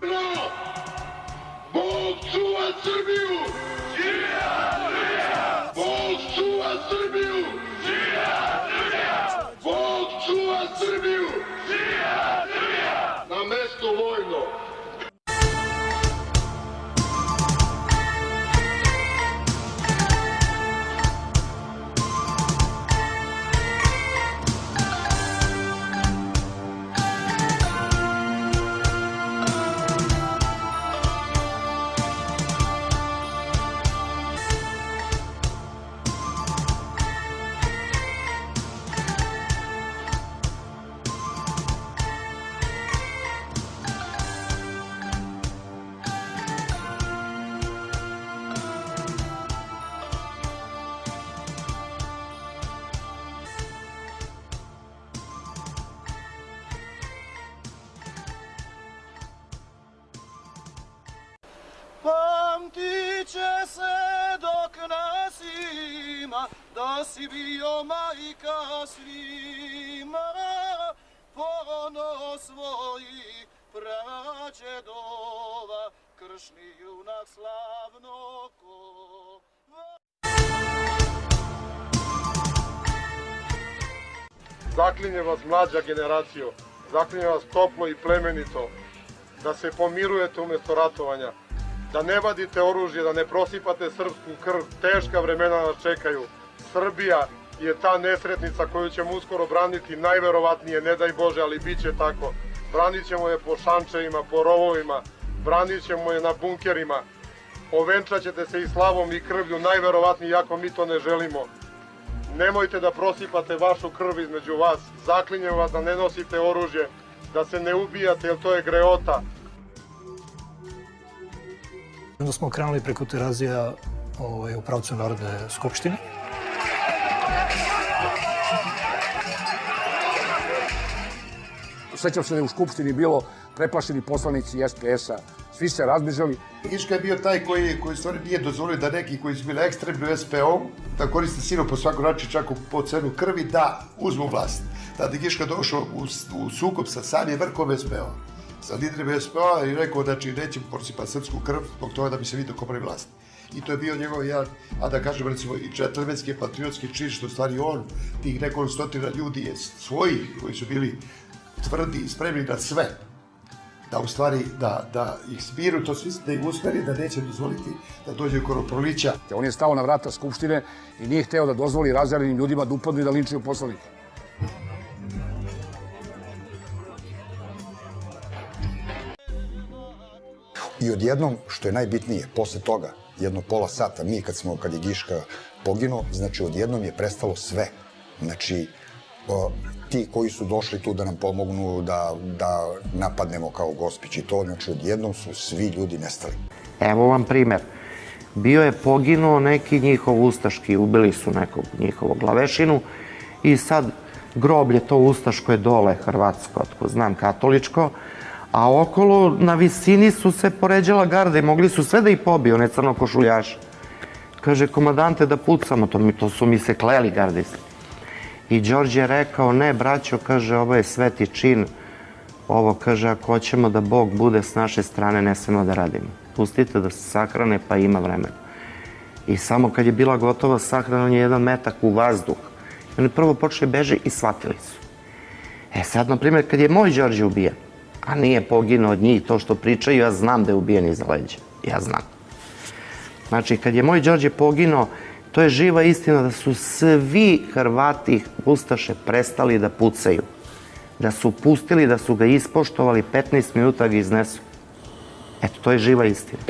Bog čuva Srbiju! Bog čuva Srbiju! Bog čuva Srbiju! Na mestu vojno! Pamtit će se dok nas ima, da si bio majka svima, ponos svojih prađedova, kršni junak slavno kova. Zaklinjem vas, mlađa generacijo, zaklinjem vas toplo i plemenito, da se pomirujete umjesto ratovanja, da ne vadite oružje, da ne prosipate srpsku krv, teška vremena nas čekaju. Srbija je ta nesretnica koju ćemo uskoro braniti, najverovatnije, ne daj Bože, ali bit će tako. Branit ćemo je po šančevima, po rovovima, branit ćemo je na bunkerima, ovenčat ćete se i slavom i krvlju, najverovatnije, iako mi to ne želimo. Nemojte da prosipate vašu krv između vas, zaklinjem vas da ne nosite oružje, da se ne ubijate, jer to je greota. Onda smo krenuli preko Terazija u pravcu Narodne skupštine. Sećam se da je u Skupštini bilo preplašeni poslanici SPS-a, svi se razbežali. Giška je bio taj koji stvari nije dozvolio da neki koji su bili ekstremni u SPO, da koriste silu po svakom načinu, čak po cenu krvi, da uzmu vlast. Tada je Giška došao u sukob sa Sanje Vrkom SPO. Sa liderima SPO-a i rekao, znači, nećemo prosipati srpsku krv zbog toga da bi se vidio ko pravi vlast. I to je bio njegov jedan, a da kažem, recimo, i džentlmenski, patriotski čin, što stvari on, tih nekoliko stotina ljudi je svojih, koji su bili tvrdi i spremni na sve, da u stvari, da ih smiru, to svi da ih usmeri, da neće dozvoliti da dođe krvoprolića. On je stao na vrata Skupštine i nije hteo da dozvoli razjaranim ljudima da upadnu i da linčuju poslanike. I odjednom, što je najbitnije, posle toga, jedno pola sata, kad je Giška poginuo, znači odjednom je prestalo sve. Znači, ti koji su došli tu da nam pomognu, da napadnemo kao Gospić i to, znači odjednom su svi ljudi nestali. Evo vam primer. Bio je poginuo neki njihov ustaški, ubili su nekog njihovog glavešinu i sad groblje to ustaško je dole, hrvatsko, otko znam, katoličko, a okolo na visini su se poređala garda i mogli su sve da ih pobiju, one crnokošuljaše. Kaže, komadante, da pucamo, to su mi se kleli gardisti. I Đorđe je rekao, ne, braćo, kaže, ovo je sveti čin, ovo, kaže, ako hoćemo da Bog bude s naše strane, ne smemo da radimo. Pustite da se sahrane, pa ima vremena. I samo kad je bila gotova sahrana, on je jedan metak u vazduh. I oni prvo počeli beži i shvatili su. E sad, na primjer, kad je moj Đorđe ubijen, a nije poginuo od njih, to što pričaju, ja znam da je ubijen iza leđa. Ja znam. Znači, kad je moj Đorđe poginuo, to je živa istina da su svi Hrvati ustaše prestali da pucaju. Da su pustili, da su ga ispoštovali, 15 minuta ga iznesu. Eto, to je živa istina.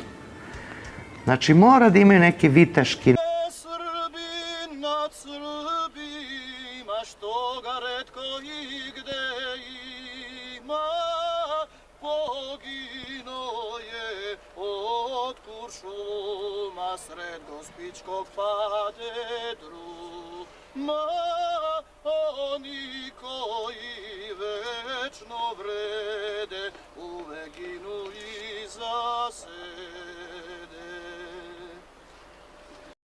Znači, mora da imaju neke viteški... Srbin nad Srbima, što ga retko i gde ima, poginuo je od kuršuma sred Gospićkog padedruma, oni koji večno vrede uvek ginu iza sebe.